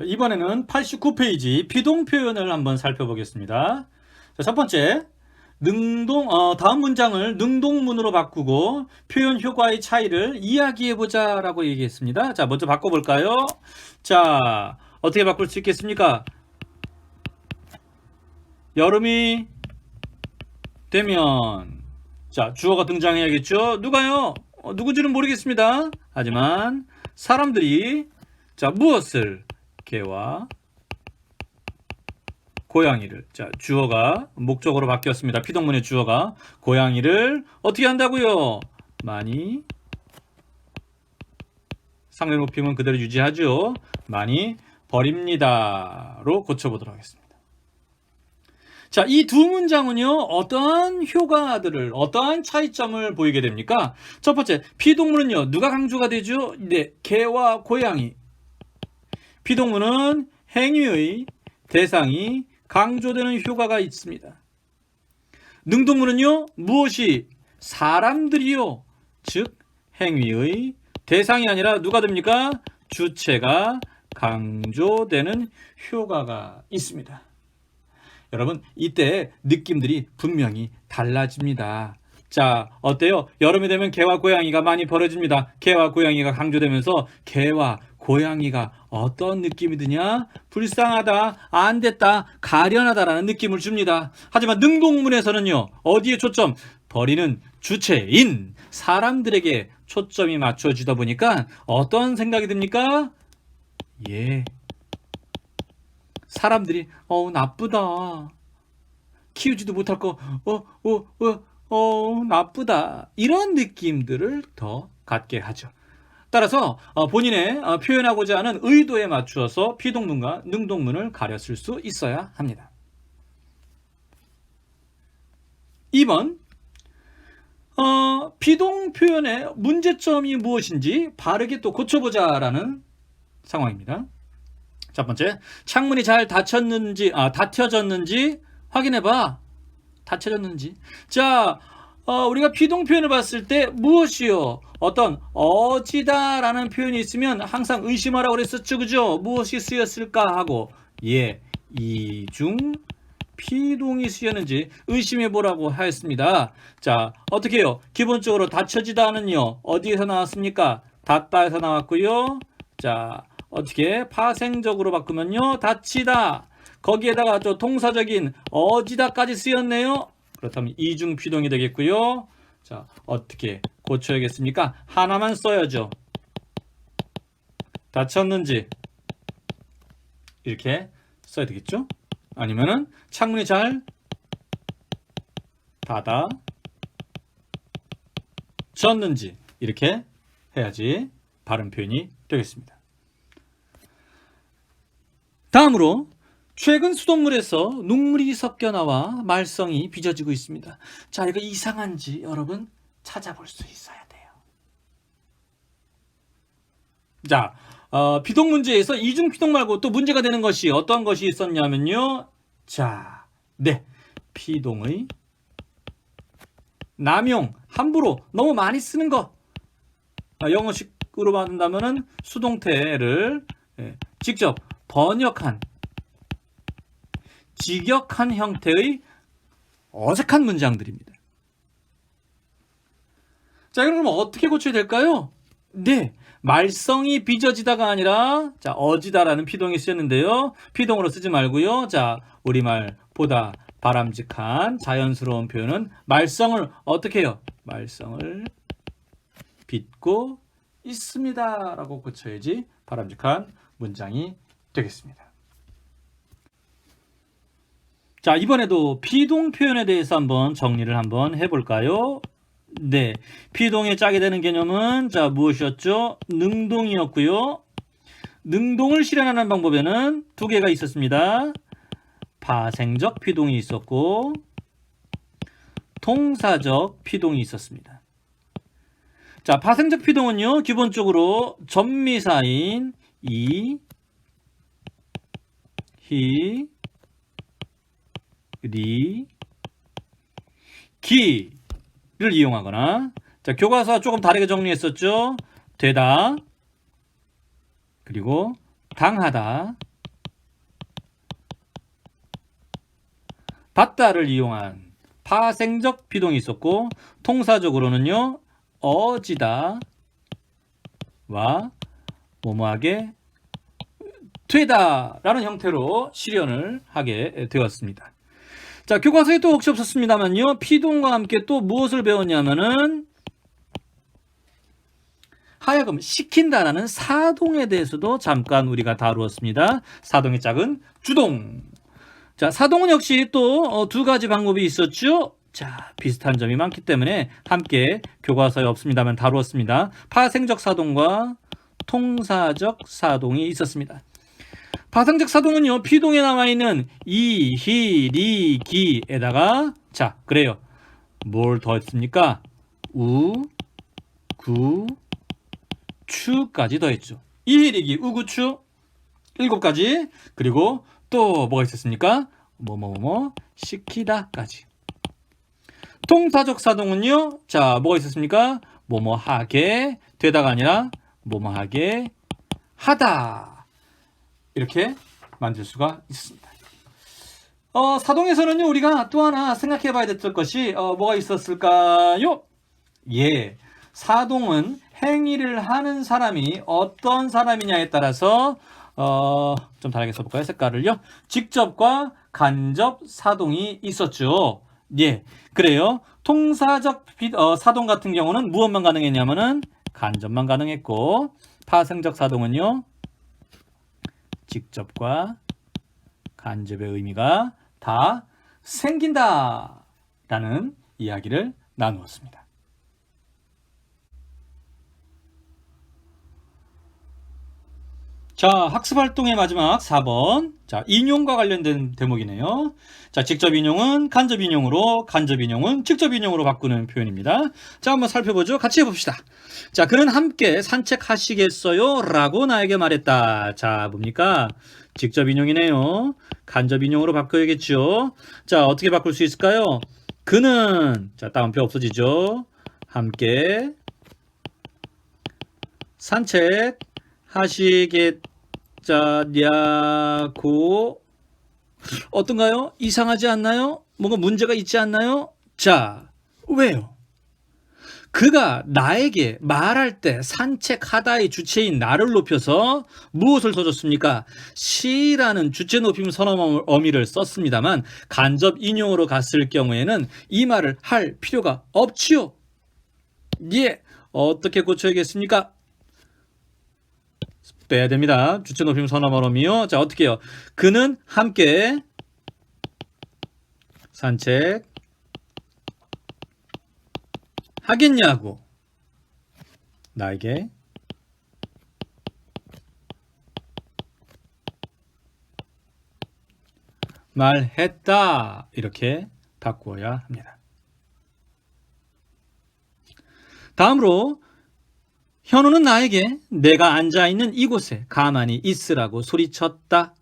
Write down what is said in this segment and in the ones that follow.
이번에는 89페이지 비동 표현을 한번 살펴보겠습니다. 자, 첫 번째, 다음 문장을 능동문으로 바꾸고 표현 효과의 차이를 이야기해보자 라고 얘기했습니다. 자, 먼저 바꿔볼까요? 자, 어떻게 바꿀 수 있겠습니까? 여름이 되면, 자, 주어가 등장해야겠죠? 누가요? 누군지는 모르겠습니다. 하지만 사람들이, 자, 무엇을? 개와 고양이를, 자, 주어가 목적어로 바뀌었습니다. 피동문의 주어가 고양이를 어떻게 한다고요? 많이, 상대 높임은 그대로 유지하죠. 많이 버립니다로 고쳐보도록 하겠습니다. 자, 이 두 문장은요, 어떠한 효과들을, 어떠한 차이점을 보이게 됩니까? 첫 번째, 피동문은요, 누가 강조가 되죠? 네, 개와 고양이. 피동문은 행위의 대상이 강조되는 효과가 있습니다. 능동문은요, 무엇이? 사람들이요. 즉, 행위의 대상이 아니라 누가 됩니까? 주체가 강조되는 효과가 있습니다. 여러분, 이때 느낌들이 분명히 달라집니다. 자, 어때요? 여름이 되면 개와 고양이가 많이 벌어집니다. 개와 고양이가 강조되면서 개와 고양이가 어떤 느낌이 드냐? 불쌍하다, 안 됐다, 가련하다라는 느낌을 줍니다. 하지만 능동문에서는요, 어디에 초점? 버리는 주체인 사람들에게 초점이 맞춰지다 보니까 어떤 생각이 듭니까? 예. 사람들이 나쁘다, 키우지도 못할 거 나쁘다, 이런 느낌들을 더 갖게 하죠. 따라서 본인의 표현하고자 하는 의도에 맞추어서 피동문과 능동문을 가려 쓸 수 있어야 합니다. 2번, 피동 표현의 문제점이 무엇인지 바르게 또 고쳐보자 라는 상황입니다. 첫 번째, 창문이 잘 닫혀졌는지 확인해봐. 닫혀졌는지. 자, 우리가 피동 표현을 봤을 때 무엇이요? 어떤 어지다라는 표현이 있으면 항상 의심하라고 그랬었죠, 그죠? 무엇이 쓰였을까 하고, 예, 이중 피동이 쓰였는지 의심해보라고 하였습니다. 자, 어떻게 해요? 기본적으로 닫혀지다는요, 어디에서 나왔습니까? 닫다에서 나왔고요. 자, 어떻게 파생적으로 바꾸면요, 닫히다. 거기에다가 또 동사적인 어지다까지 쓰였네요. 그렇다면 이중 피동이 되겠고요. 자, 어떻게 고쳐야겠습니까? 하나만 써야죠. 닫혔는지 이렇게 써야 되겠죠? 아니면은 창문이 잘 닫아졌는지 이렇게 해야지 바른 표현이 되겠습니다. 다음으로, 최근 수돗물에서 눈물이 섞여 나와 말썽이 빚어지고 있습니다. 자, 이거 이상한지 여러분 찾아볼 수 있어야 돼요. 자, 피동 문제에서 이중 피동 말고 또 문제가 되는 것이 어떤 것이 있었냐면요. 자, 네, 피동의 남용, 함부로 너무 많이 쓰는 거. 영어식으로 받는다면은 수동태를 직접 번역한, 직역한 형태의 어색한 문장들입니다. 자, 그럼 어떻게 고쳐야 될까요? 네, 말썽이 빚어지다가 아니라, 자, 어지다라는 피동이 쓰였는데요. 피동으로 쓰지 말고요. 자, 우리말보다 바람직한 자연스러운 표현은 말썽을 어떻게 해요? 말썽을 빚고 있습니다 라고 고쳐야지 바람직한 문장이 되겠습니다. 자, 이번에도 피동 표현에 대해서 한번 정리를 한번 해볼까요? 네, 피동에 짜게 되는 개념은, 자, 무엇이었죠? 능동이었고요. 능동을 실현하는 방법에는 두 개가 있었습니다. 파생적 피동이 있었고 동사적 피동이 있었습니다. 자, 파생적 피동은요, 기본적으로 전미사인 이, 히, 리, 기를 이용하거나, 자, 교과서와 조금 다르게 정리했었죠. 되다, 그리고 당하다, 받다를 이용한 파생적 비동이 있었고, 통사적으로는요, 어지다 와 뭐뭐하게 되다 라는 형태로 실현을 하게 되었습니다. 자, 교과서에 또 혹시 없었습니다만요, 피동과 함께 또 무엇을 배웠냐면은 하여금 시킨다라는 사동에 대해서도 잠깐 우리가 다루었습니다. 사동의 짝은 주동. 자, 사동은 역시 또 두 가지 방법이 있었죠. 자, 비슷한 점이 많기 때문에 함께 교과서에 없습니다만 다루었습니다. 파생적 사동과 통사적 사동이 있었습니다. 파생적 사동은요, 피동에 남아있는 이, 히, 리, 기에다가 자, 그래요. 뭘 더했습니까? 우, 구, 추까지 더했죠. 이히리기, 우구추 7가지. 그리고 또 뭐가 있었습니까? 뭐뭐뭐 시키다까지. 통사적 사동은요, 자, 뭐가 있었습니까? 뭐뭐하게 되다가 아니라 뭐뭐하게 하다, 이렇게 만들 수가 있습니다. 사동에서는요, 우리가 또 하나 생각해 봐야 됐을 것이 뭐가 있었을까요? 예, 사동은 행위를 하는 사람이 어떤 사람이냐에 따라서 좀 다르게 써볼까요? 색깔을요. 직접과 간접 사동이 있었죠. 예, 그래요. 통사적 사동 같은 경우는 무엇만 가능했냐면은 간접만 가능했고, 파생적 사동은요, 직접과 간접의 의미가 다 생긴다 라는 이야기를 나누었습니다. 자, 학습활동의 마지막 4번. 자, 인용과 관련된 대목이네요. 자, 직접 인용은 간접 인용으로, 간접 인용은 직접 인용으로 바꾸는 표현입니다. 자, 한번 살펴보죠. 같이 해봅시다. 자, 그는 함께 산책하시겠어요? 라고 나에게 말했다. 자, 뭡니까? 직접 인용이네요. 간접 인용으로 바꿔야겠죠. 자, 어떻게 바꿀 수 있을까요? 그는, 자, 따옴표 없어지죠. 함께 산책하시겠자냐고, 어떤가요? 이상하지 않나요? 뭔가 문제가 있지 않나요? 자, 왜요? 그가 나에게 말할 때 산책하다의 주체인 나를 높여서 무엇을 써줬습니까? 시라는 주체 높임 선언 어미를 썼습니다만, 간접 인용으로 갔을 경우에는 이 말을 할 필요가 없지요. 예, 어떻게 고쳐야겠습니까? 빼야 됩니다. 주체 높임 선언 어미요. 자, 어떻게 해요? 그는 함께 산책 하겠냐고 나에게 말했다. 이렇게 바꾸어야 합니다. 다음으로 현우는 나에게 내가 앉아있는 이곳에 가만히 있으라고 소리쳤다.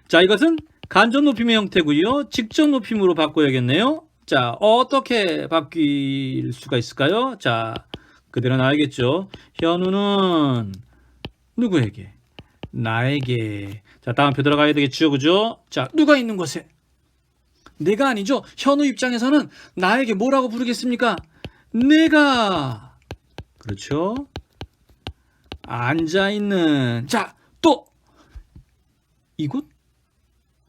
자, 이것은 간접 높임의 형태고요. 직접 높임으로 바꿔야겠네요. 자, 어떻게 바뀔 수가 있을까요? 자, 그대로 나와야겠죠. 현우는 누구에게? 나에게. 자, 다음표 들어가야 되겠죠. 그죠? 자, 누가 있는 곳에? 내가 아니죠. 현우 입장에서는 나에게 뭐라고 부르겠습니까? 내가. 그렇죠? 앉아있는. 자, 또 이곳?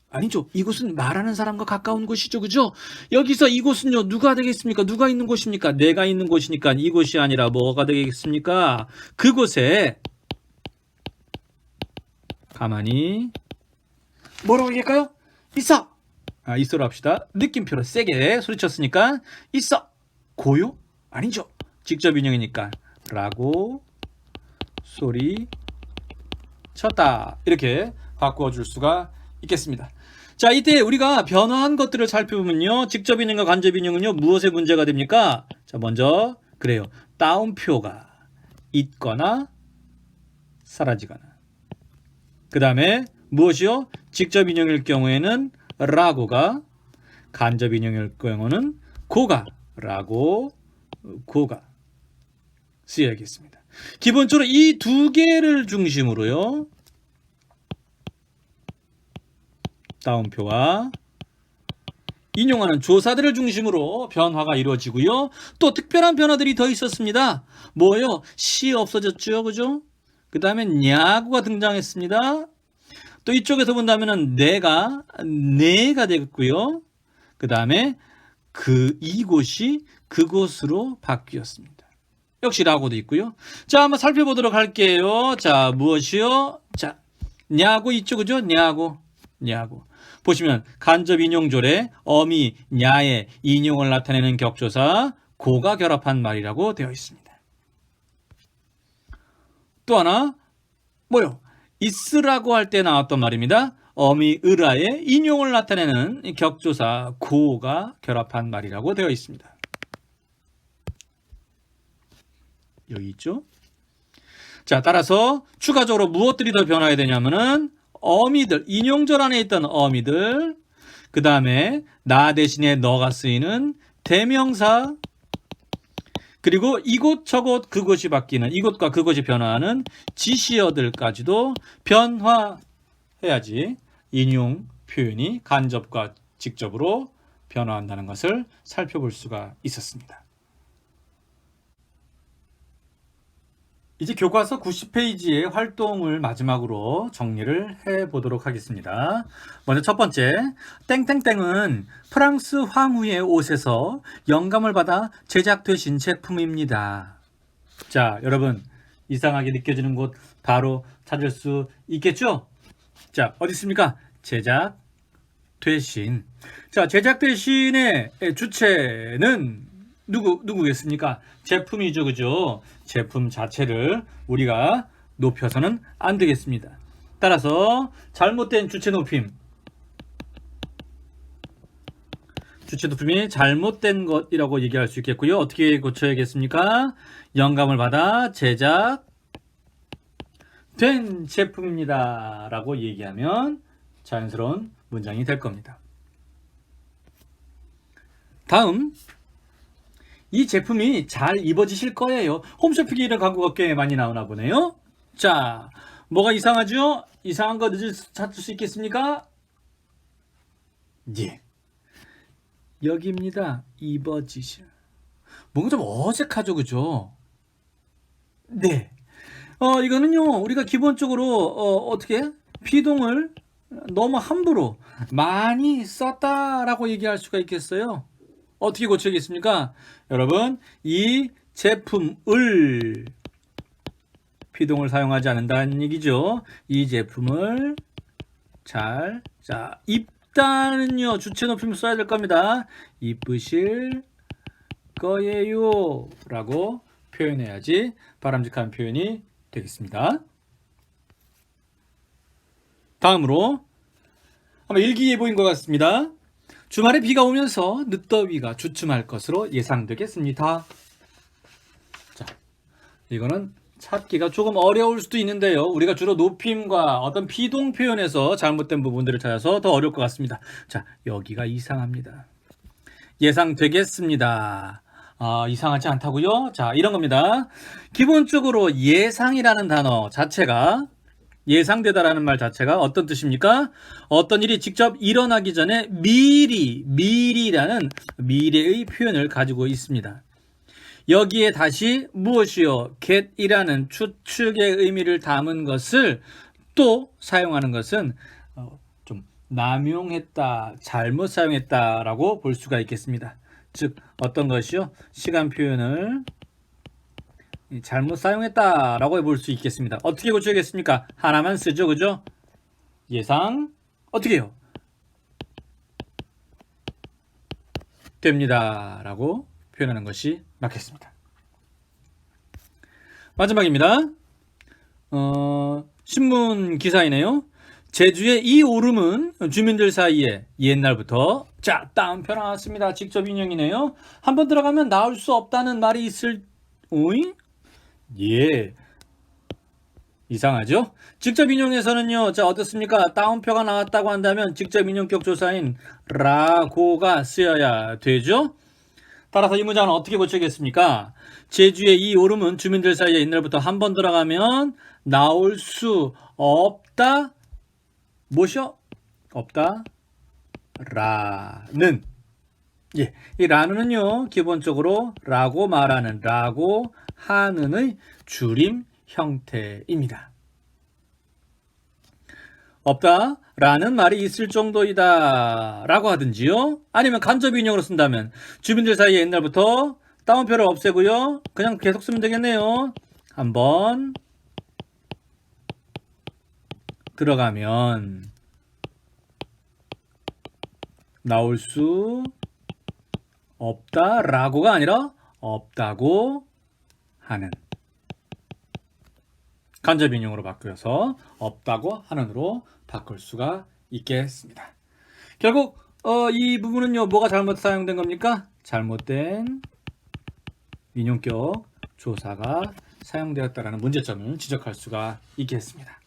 아니죠. 이곳은 말하는 사람과 가까운 곳이죠. 그죠? 여기서 이곳은요, 누가 되겠습니까? 누가 있는 곳입니까? 내가 있는 곳이니까 이곳이 아니라 뭐가 되겠습니까? 그곳에 가만히 뭐라고 얘기할까요? 있어. 있어로 합시다. 느낌표로 세게 소리쳤으니까 있어. 고요? 아니죠. 직접 인용이니까 라고 소리 쳤다. 이렇게 바꿔줄 수가 있겠습니다. 자, 이때 우리가 변화한 것들을 살펴보면요, 직접 인용과 간접 인용은요, 무엇에 문제가 됩니까? 자, 먼저 그래요. 따옴표가 있거나 사라지거나. 그 다음에 무엇이요? 직접 인용일 경우에는 라고가, 간접 인용일 경우는 고가, 라고, 고가 쓰여야겠습니다. 기본적으로 이 두 개를 중심으로요, 따옴표와 인용하는 조사들을 중심으로 변화가 이루어지고요. 또 특별한 변화들이 더 있었습니다. 뭐요? 시 없어졌죠. 그죠? 그 다음에 냐구가 등장했습니다. 또 이쪽에서 본다면은 내가 되겠고요. 그 다음에 이곳이 그곳으로 바뀌었습니다. 역시 라고도 있고요. 자, 한번 살펴보도록 할게요. 자, 무엇이요? 자, 냐고 있죠. 그죠? 냐고. 보시면 간접 인용절에 어미 냐의 인용을 나타내는 격조사 고가 결합한 말이라고 되어 있습니다. 또 하나 뭐요? 있으라고 할 때 나왔던 말입니다. 어미 으라의 인용을 나타내는 격조사 고가 결합한 말이라고 되어 있습니다. 여기 있죠? 자, 따라서 추가적으로 무엇들이 더 변화해야 되냐면은 어미들, 인용절 안에 있던 어미들, 그 다음에 나 대신에 너가 쓰이는 대명사, 그리고 이곳 저곳 그곳이 바뀌는, 이곳과 그곳이 변화하는 지시어들까지도 변화해야지 인용 표현이 간접과 직접으로 변화한다는 것을 살펴볼 수가 있었습니다. 이제 교과서 90페이지의 활동을 마지막으로 정리를 해보도록 하겠습니다. 먼저 첫 번째, 땡땡땡은 프랑스 황후의 옷에서 영감을 받아 제작되신 제품입니다. 자, 여러분 이상하게 느껴지는 곳 바로 찾을 수 있겠죠? 자, 어디 있습니까? 제작되신. 자, 제작되신의 주체는 누구겠습니까? 제품이죠. 그죠? 제품 자체를 우리가 높여서는 안 되겠습니다. 따라서 잘못된 주체 높임. 주체 높임이 잘못된 것이라고 얘기할 수 있겠고요. 어떻게 고쳐야겠습니까? 영감을 받아 제작된 제품입니다. 라고 얘기하면 자연스러운 문장이 될 겁니다. 다음, 이 제품이 잘 입어지실 거예요. 홈쇼핑이라는 광고가 꽤 많이 나오나 보네요. 자, 뭐가 이상하죠? 이상한 거 찾을 수 있겠습니까? 예. 여기입니다. 입어지실. 뭔가 좀 어색하죠, 그죠? 네. 이거는요, 우리가 기본적으로, 어떻게? 비동을 너무 함부로 많이 썼다라고 얘기할 수가 있겠어요. 어떻게 고쳐야겠습니까? 여러분, 이 제품을 비동을 사용하지 않는다는 얘기죠. 이 제품을 자, 입다는요, 주체 높임을 써야 될 겁니다. 입으실 거예요 라고 표현해야지 바람직한 표현이 되겠습니다. 다음으로 한번 일기예보인 것 같습니다. 주말에 비가 오면서 늦더위가 주춤할 것으로 예상되겠습니다. 자, 이거는 찾기가 조금 어려울 수도 있는데요. 우리가 주로 높임과 어떤 비동 표현에서 잘못된 부분들을 찾아서 더 어려울 것 같습니다. 자, 여기가 이상합니다. 예상되겠습니다. 이상하지 않다고요? 자, 이런 겁니다. 기본적으로 예상이라는 단어 자체가 예상되다라는 말 자체가 어떤 뜻입니까? 어떤 일이 직접 일어나기 전에 미리라는 미래의 표현을 가지고 있습니다. 여기에 다시 무엇이요? get이라는 추측의 의미를 담은 것을 또 사용하는 것은 좀 남용했다, 잘못 사용했다라고 볼 수가 있겠습니다. 즉 어떤 것이요? 시간 표현을 잘못 사용했다라고 볼 수 있겠습니다. 어떻게 고쳐야겠습니까? 하나만 쓰죠. 그죠? 예상 어떻게 해요? 됩니다 라고 표현하는 것이 맞겠습니다. 마지막입니다. 신문 기사이네요. 제주의 이 오름은 주민들 사이에 옛날부터 자, 따옴표 나왔습니다. 직접 인용이네요. 한번 들어가면 나올 수 없다는 말이 있을 오잉? 예. 이상하죠? 직접 인용에서는요, 자, 어떻습니까? 따옴표가 나왔다고 한다면 직접 인용격 조사인 라고가 쓰여야 되죠? 따라서 이 문장은 어떻게 고쳐야겠습니까? 제주의 이 오름은 주민들 사이에 옛날부터 한 번 들어가면 나올 수 없다. 뭐시요? 없다. 라는 예, 이 라는요 기본적으로 라고 말하는, 라고 하는의 줄임 형태입니다. 없다 라는 말이 있을 정도이다 라고 하든지요, 아니면 간접 인용으로 쓴다면 주민들 사이에 옛날부터 따옴표를 없애고요 그냥 계속 쓰면 되겠네요. 한번 들어가면 나올 수 없다 라고가 아니라 없다고 하는, 간접 인용으로 바꾸어서 없다고 하는으로 바꿀 수가 있겠습니다. 결국 이 부분은요 뭐가 잘못 사용된 겁니까? 잘못된 인용격 조사가 사용되었다라는 문제점을 지적할 수가 있겠습니다.